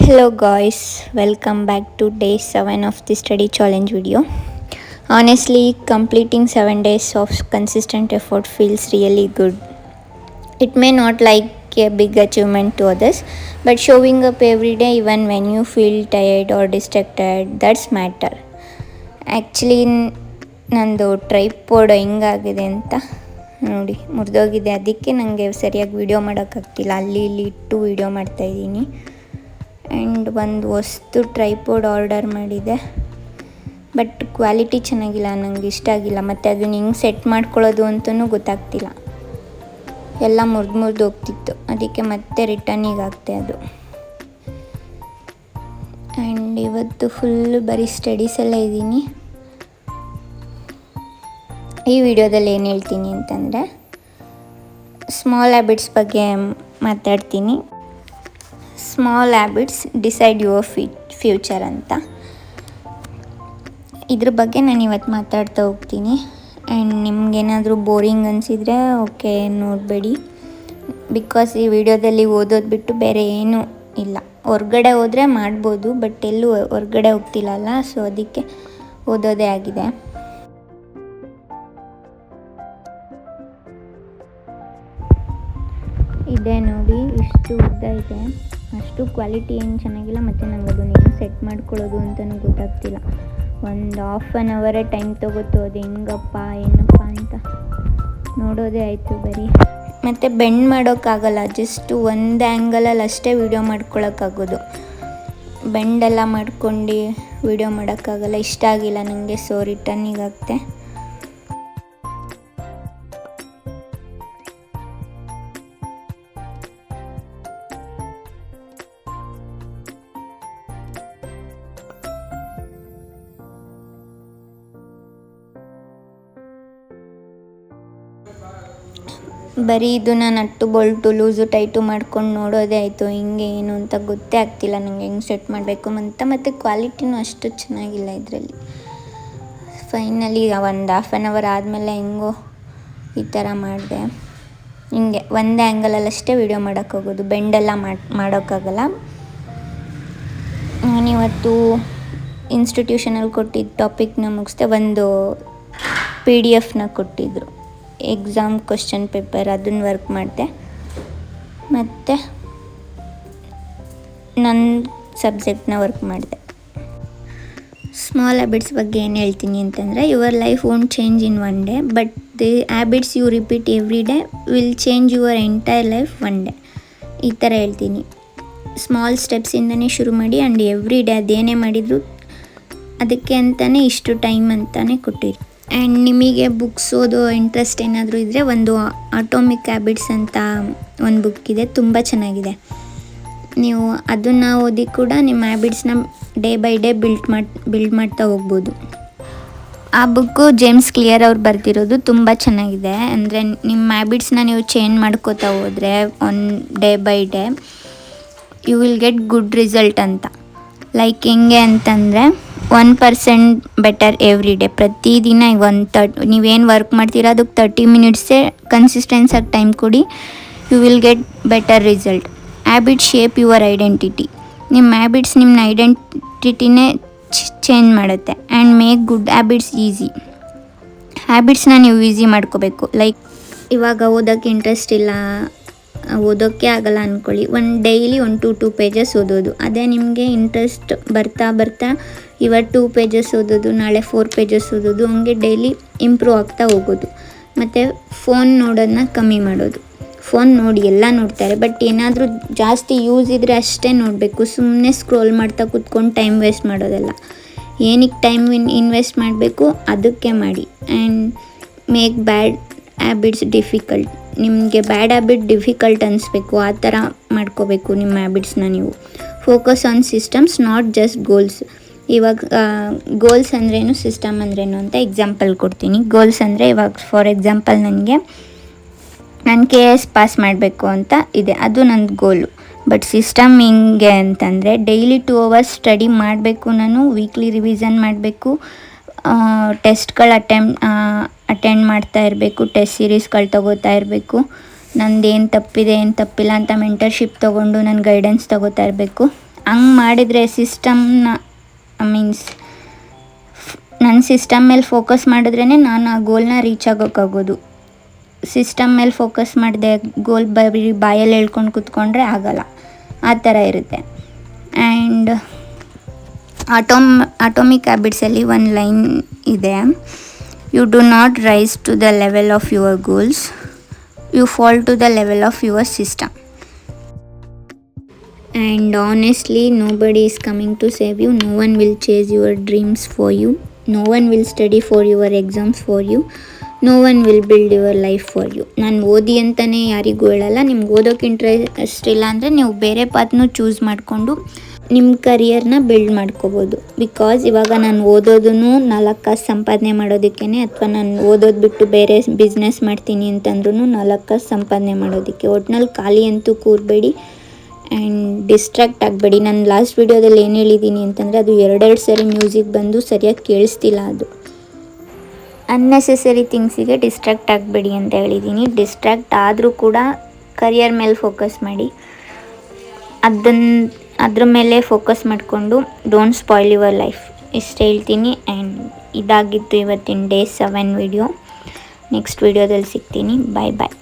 Hello guys, welcome back to day 7 of the study challenge video. Honestly, completing 7 days of consistent effort feels really good. It may not like a big achievement to others, but showing up every day even when you feel tired or distracted, that's matter. Actually ನಂದು tripod ಹೆಂಗಾಗಿದೆ ಅಂತ ನೋಡಿ ಮುರಿದೋಗಿದೆ. ಅದಕ್ಕೆ ನನಗೆ ಸರಿಯಾಗಿ video ಮಾಡೋಕ್ಕಾಗ್ತಿಲ್ಲ, ಅಲ್ಲಿ ಇಲ್ಲಿ ಇಟ್ಟು video ಮಾಡ್ತಾಯಿದ್ದೀನಿ. ಆ್ಯಂಡ್ ಒಂದು ವಸ್ತು ಟ್ರೈಪೋಡ್ ಆರ್ಡರ್ ಮಾಡಿದೆ, ಬಟ್ ಕ್ವಾಲಿಟಿ ಚೆನ್ನಾಗಿಲ್ಲ, ನನಗೆ ಇಷ್ಟ ಆಗಿಲ್ಲ. ಮತ್ತು ಅದನ್ನ ಹಿಂಗೆ ಸೆಟ್ ಮಾಡ್ಕೊಳ್ಳೋದು ಅಂತಲೂ ಗೊತ್ತಾಗ್ತಿಲ್ಲ, ಎಲ್ಲ ಮುರಿದು ಹೋಗ್ತಿತ್ತು. ಅದಕ್ಕೆ ಮತ್ತೆ ರಿಟರ್ನಿಗೆ ಆಗ್ತೆ ಅದು. ಆ್ಯಂಡ್ ಇವತ್ತು ಫುಲ್ ಬರೀ ಸ್ಟಡೀಸಲ್ಲೇ ಇದ್ದೀನಿ. ಈ ವಿಡಿಯೋದಲ್ಲಿ ಏನು ಹೇಳ್ತೀನಿ ಅಂತಂದರೆ, ಸ್ಮಾಲ್ ಹ್ಯಾಬಿಟ್ಸ್ ಬಗ್ಗೆ ಮಾತಾಡ್ತೀನಿ. Small habits decide your future ಅಂತ. ಇದ್ರ ಬಗ್ಗೆ ನಾನು ಇವತ್ತು ಮಾತಾಡ್ತಾ ಹೋಗ್ತೀನಿ. ಆ್ಯಂಡ್ ನಿಮ್ಗೇನಾದರೂ ಬೋರಿಂಗ್ ಅನಿಸಿದರೆ ಓಕೆ, ನೋಡಬೇಡಿ. ಬಿಕಾಸ್ ಈ ವಿಡಿಯೋದಲ್ಲಿ ಓದೋದು ಬಿಟ್ಟು ಬೇರೆ ಏನೂ ಇಲ್ಲ. ಹೊರ್ಗಡೆ ಹೋದರೆ ಮಾಡ್ಬೋದು, ಬಟ್ ಎಲ್ಲೂ ಹೊರ್ಗಡೆ ಹೋಗ್ತಿಲ್ಲಲ್ಲ, ಸೊ ಅದಕ್ಕೆ ಓದೋದೇ ಆಗಿದೆ. ಇದೆ ನೋಡಿ, ಇಷ್ಟು ಉದ್ದ ಇದೆ. ಅಷ್ಟು ಕ್ವಾಲಿಟಿ ಏನು ಚೆನ್ನಾಗಿಲ್ಲ, ಮತ್ತು ನಂಗೆ ಅದನ್ನು ಏನು ಸೆಟ್ ಮಾಡ್ಕೊಳ್ಳೋದು ಅಂತಲೂ ಗೊತ್ತಾಗ್ತಿಲ್ಲ. ಒಂದು ಹಾಫ್ ಆನ್ ಅವರೇ ಟೈಮ್ ತೊಗೋತು, ಅದು ಹೆಂಗಪ್ಪ ಏನಪ್ಪ ಅಂತ ನೋಡೋದೇ ಆಯಿತು ಬರೀ. ಮತ್ತು ಬೆಂಡ್ ಮಾಡೋಕ್ಕಾಗಲ್ಲ, ಜಸ್ಟ್ ಒಂದು ಆ್ಯಂಗಲಲ್ಲಿ ಅಷ್ಟೇ ವೀಡಿಯೋ ಮಾಡ್ಕೊಳಕ್ಕಾಗೋದು. ಬೆಂಡೆಲ್ಲ ಮಾಡ್ಕೊಂಡು ವೀಡಿಯೋ ಮಾಡೋಕ್ಕಾಗಲ್ಲ. ಇಷ್ಟ ಆಗಿಲ್ಲ ನನಗೆ, ಸೊ ರಿಟರ್ನಿಗಾಗ್ತೆ. ಬರೀ ಇದನ್ನು ನಟ್ಟು ಬೋಲ್ಟು ಲೂಸು ಟೈಟು ಮಾಡ್ಕೊಂಡು ನೋಡೋದೇ ಆಯಿತು. ಹಿಂಗೆ ಏನು ಅಂತ ಗೊತ್ತೇ ಆಗ್ತಿಲ್ಲ ನನಗೆ, ಹೆಂಗೆ ಸೆಟ್ ಮಾಡಬೇಕು ಅಂತ. ಮತ್ತು ಕ್ವಾಲಿಟಿನೂ ಅಷ್ಟು ಚೆನ್ನಾಗಿಲ್ಲ ಇದರಲ್ಲಿ. ಫೈನಲಿ ಒಂದು ಹಾಫ್ ಆನ್ ಅವರ್ ಆದಮೇಲೆ ಹೆಂಗೋ ಈ ಥರ ಮಾಡಿದೆ. ಹಿಂಗೆ ಒಂದೇ ಆ್ಯಂಗಲಲ್ಲಷ್ಟೇ ವೀಡಿಯೋ ಮಾಡೋಕ್ಕೋಗೋದು, ಬೆಂಡೆಲ್ಲ ಮಾಡೋಕ್ಕಾಗಲ್ಲ. ನಾನಿವತ್ತು ಇನ್ಸ್ಟಿಟ್ಯೂಷನಲ್ಲಿ ಕೊಟ್ಟಿದ್ದ ಟಾಪಿಕ್ನ ಮುಗಿಸ್ದೆ. ಒಂದು PDF ಕೊಟ್ಟಿದ್ದರು, ಎಕ್ಸಾಮ್ ಕ್ವಶನ್ ಪೇಪರ್, ಅದನ್ನು ವರ್ಕ್ ಮಾಡಿದೆ. ಮತ್ತು ನನ್ನ ಸಬ್ಜೆಕ್ಟ್ನ ವರ್ಕ್ ಮಾಡಿದೆ. ಸ್ಮಾಲ್ ಹ್ಯಾಬಿಟ್ಸ್ ಬಗ್ಗೆ ಏನು ಹೇಳ್ತೀನಿ ಅಂತಂದರೆ, your life won't change in one day, but the habits you repeat every day will change your entire life one day. ಈ ಥರ ಹೇಳ್ತೀನಿ. ಸ್ಮಾಲ್ ಸ್ಟೆಪ್ಸಿಂದನೇ ಶುರು ಮಾಡಿ, ಆ್ಯಂಡ್ ಎವ್ರಿ ಡೇ ಅದೇನೇ ಮಾಡಿದರೂ ಅದಕ್ಕೆ ಅಂತಲೇ ಇಷ್ಟು ಟೈಮ್ ಅಂತಲೇ ಕೊಟ್ಟಿರಿ. ಆ್ಯಂಡ್ ನಿಮಗೆ ಬುಕ್ಸ್ ಓದೋ ಇಂಟ್ರೆಸ್ಟ್ ಏನಾದರೂ ಇದ್ದರೆ, ಒಂದು ಅಟೋಮಿಕ್ ಹ್ಯಾಬಿಟ್ಸ್ ಅಂತ ಒಂದು ಬುಕ್ ಇದೆ, ತುಂಬ ಚೆನ್ನಾಗಿದೆ. ನೀವು ಅದನ್ನು ಓದಿ ಕೂಡ ನಿಮ್ಮ ಹ್ಯಾಬಿಟ್ಸ್ನ ಡೇ ಬೈ ಡೇ ಬಿಲ್ಡ್ ಮಾಡ್ತಾ ಹೋಗ್ಬೋದು. ಆ ಬುಕ್ಕು ಜೇಮ್ಸ್ ಕ್ಲಿಯರ್ ಅವ್ರು ಬರೆದಿರೋದು, ತುಂಬ ಚೆನ್ನಾಗಿದೆ. ಅಂದರೆ ನಿಮ್ಮ ಹ್ಯಾಬಿಟ್ಸ್ನ ನೀವು ಚೇಂಜ್ ಮಾಡ್ಕೋತಾ ಹೋದರೆ one day by day you will get good result ಅಂತ. ಲೈಕ್ ಹೆಂಗೆ ಅಂತಂದರೆ, 1% ಬೆಟರ್ ಎವ್ರಿ ಡೇ. ಪ್ರತಿದಿನ ನೀವೇನು ವರ್ಕ್ ಮಾಡ್ತೀರಾ ಅದಕ್ಕೆ 30 ಮಿನಿಟ್ಸೇ ಕನ್ಸಿಸ್ಟೆನ್ಸಾಗಿ ಟೈಮ್ ಕೊಡಿ, you will get better result. Habit shape your identity. ನಿಮ್ಮ ಹ್ಯಾಬಿಟ್ಸ್ ನಿಮ್ಮ ಐಡೆಂಟಿಟಿನೇ ಚೇಂಜ್ ಮಾಡುತ್ತೆ. And make good habits easy. ಹ್ಯಾಬಿಟ್ಸ್ನ ನೀವು ಈಸಿ ಮಾಡ್ಕೋಬೇಕು. ಲೈಕ್ ಇವಾಗ ಓದೋಕ್ಕೆ ಇಂಟ್ರೆಸ್ಟ್ ಇಲ್ಲ, ಓದೋಕ್ಕೆ ಆಗಲ್ಲ ಅಂದ್ಕೊಳ್ಳಿ, ಡೈಲಿ 1 to 2 ಪೇಜಸ್ ಓದೋದು. ಅದೇ ನಿಮಗೆ ಇಂಟ್ರೆಸ್ಟ್ ಬರ್ತಾ ಇವತ್ತು 2 ಪೇಜಸ್ ಓದೋದು, ನಾಳೆ 4 ಪೇಜಸ್ ಓದೋದು, ಹಂಗೆ ಡೈಲಿ ಇಂಪ್ರೂವ್ ಆಗ್ತಾ ಹೋಗೋದು. ಮತ್ತು ಫೋನ್ ನೋಡೋದನ್ನ ಕಮ್ಮಿ ಮಾಡೋದು. ಫೋನ್ ನೋಡಿ ಎಲ್ಲ ನೋಡ್ತಾರೆ, ಬಟ್ ಏನಾದರೂ ಜಾಸ್ತಿ ಯೂಸ್ ಇದ್ದರೆ ಅಷ್ಟೇ ನೋಡಬೇಕು. ಸುಮ್ಮನೆ ಸ್ಕ್ರೋಲ್ ಮಾಡ್ತಾ ಕೂತ್ಕೊಂಡು ಟೈಮ್ ವೇಸ್ಟ್ ಮಾಡೋದಲ್ಲ. ಏನಕ್ಕೆ ಟೈಮ್ ಇನ್ವೆಸ್ಟ್ ಮಾಡಬೇಕು ಅದಕ್ಕೆ ಮಾಡಿ. And make bad habits difficult. ನಿಮಗೆ ಬ್ಯಾಡ್ ಹ್ಯಾಬಿಟ್ ಡಿಫಿಕಲ್ಟ್ ಅನಿಸ್ಬೇಕು, ಆ ಥರ ಮಾಡ್ಕೋಬೇಕು ನಿಮ್ಮ ಹ್ಯಾಬಿಟ್ಸ್ನ ನೀವು. Focus on systems, not just goals. ಇವಾಗ ಗೋಲ್ಸ್ ಅಂದ್ರೇನು, ಸಿಸ್ಟಮ್ ಅಂದ್ರೇನು ಅಂತ ಎಕ್ಸಾಂಪಲ್ ಕೊಡ್ತೀನಿ. ಗೋಲ್ಸ್ ಅಂದರೆ ಇವಾಗ ಫಾರ್ ಎಕ್ಸಾಂಪಲ್ ನಾನು KS ಪಾಸ್ ಮಾಡಬೇಕು ಅಂತ ಇದೆ, ಅದು ನನ್ನ ಗೋಲು. ಬಟ್ ಸಿಸ್ಟಮ್ ಹಿಂಗೆ ಅಂತಂದರೆ ಡೈಲಿ 2 hours ಸ್ಟಡಿ ಮಾಡಬೇಕು, ನಾನು ವೀಕ್ಲಿ ರಿವಿಷನ್ ಮಾಡಬೇಕು, ಟೆಸ್ಟ್ಗಳು ಅಟೆಂಡ್ ಮಾಡ್ತಾ ಇರಬೇಕು, ಟೆಸ್ಟ್ ಸೀರೀಸ್ಗಳು ತೊಗೋತಾ ಇರಬೇಕು, ನಂದು ಏನು ತಪ್ಪಿದೆ ಏನು ತಪ್ಪಿಲ್ಲ ಅಂತ ಮೆಂಟರ್ಶಿಪ್ ತೊಗೊಂಡು ನಾನು ಗೈಡೆನ್ಸ್ ತೊಗೋತಾ ಇರಬೇಕು. ಹಂಗೆ ಮಾಡಿದರೆ ಸಿಸ್ಟಮ್ನ ಮೀನ್ಸ್ ನನ್ನ ಸಿಸ್ಟಮ್ ಮೇಲೆ ಫೋಕಸ್ ಮಾಡಿದ್ರೇ ನಾನು ಆ ಗೋಲ್ನ ರೀಚ್ ಆಗೋಕ್ಕಾಗೋದು. ಸಿಸ್ಟಮ್ ಮೇಲೆ ಫೋಕಸ್ ಮಾಡಿದೆ ಗೋಲ್ ಬರೀ ಬಾಯಲ್ಲಿ ಹೇಳ್ಕೊಂಡು ಕೂತ್ಕೊಂಡ್ರೆ ಆಗಲ್ಲ, ಆ ಥರ ಇರುತ್ತೆ. ಆ್ಯಂಡ್ ಅಟೋಮಿಕ್ ಹ್ಯಾಬಿಟ್ಸಲ್ಲಿ ಒಂದು ಲೈನ್ ಇದೆ, you do not rise to the level of your goals, you fall to the level of your system. And honestly, nobody is coming to save you. No one will chase your dreams for you. No one will study for your exams for you. No one will build your life for you. ನಾನು ಓದಿ ಅಂತಲೇ ಯಾರಿಗೂ ಹೇಳಲ್ಲ. ನಿಮ್ಗೆ ಓದೋಕ್ಕೆ interest ಇಲ್ಲ ಅಂದರೆ ನೀವು ಬೇರೆ ಪಾತ್ನೂ ಚೂಸ್ ಮಾಡಿಕೊಂಡು ನಿಮ್ಮ ಕರಿಯರ್ನ ಬಿಲ್ಡ್ ಮಾಡ್ಕೋಬೋದು. ಬಿಕಾಸ್ ಇವಾಗ ನಾನು ಓದೋದನ್ನು 4 ಕಾಸು ಸಂಪಾದನೆ ಮಾಡೋದಕ್ಕೇ, ಅಥವಾ ನಾನು ಓದೋದು ಬಿಟ್ಟು ಬೇರೆ ಬಿಸ್ನೆಸ್ ಮಾಡ್ತೀನಿ ಅಂತಂದ್ರೂ 4 ಕಾಸು ಸಂಪಾದನೆ ಮಾಡೋದಕ್ಕೆ. ಒಟ್ನಲ್ಲಿ ಖಾಲಿ ಅಂತೂ ಕೂರಬೇಡಿ ಆ್ಯಂಡ್ ಡಿಸ್ಟ್ರಾಕ್ಟ್ ಆಗಬೇಡಿ. ನಾನು ಲಾಸ್ಟ್ ವೀಡಿಯೋದಲ್ಲಿ ಏನು ಹೇಳಿದ್ದೀನಿ ಅಂತಂದರೆ ಅದು 2 ಸರಿ ಮ್ಯೂಸಿಕ್ ಬಂದು ಸರಿಯಾಗಿ ಕೇಳಿಸ್ತಿಲ್ಲ. ಅದು ಅನ್ನೆಸೆಸರಿ ಥಿಂಗ್ಸಿಗೆ ಡಿಸ್ಟ್ರಾಕ್ಟ್ ಆಗಬೇಡಿ ಅಂತ ಹೇಳಿದ್ದೀನಿ. ಡಿಸ್ಟ್ರಾಕ್ಟ್ ಆದರೂ ಕೂಡ ಕರಿಯರ್ ಮೇಲೆ ಫೋಕಸ್ ಮಾಡಿ, ಅದ್ರ ಮೇಲೆ ಫೋಕಸ್ ಮಾಡಿಕೊಂಡು ಡೋಂಟ್ ಸ್ಪಾಯ್ಲ್ ಯುವರ್ ಲೈಫ್, ಇಷ್ಟು ಹೇಳ್ತೀನಿ. ಆ್ಯಂಡ್ ಇದಾಗಿತ್ತು ಇವತ್ತಿನ ಡೇ 7 ವಿಡಿಯೋ. ನೆಕ್ಸ್ಟ್ ವಿಡಿಯೋದಲ್ಲಿ ಸಿಗ್ತೀನಿ. ಬಾಯ್ ಬಾಯ್.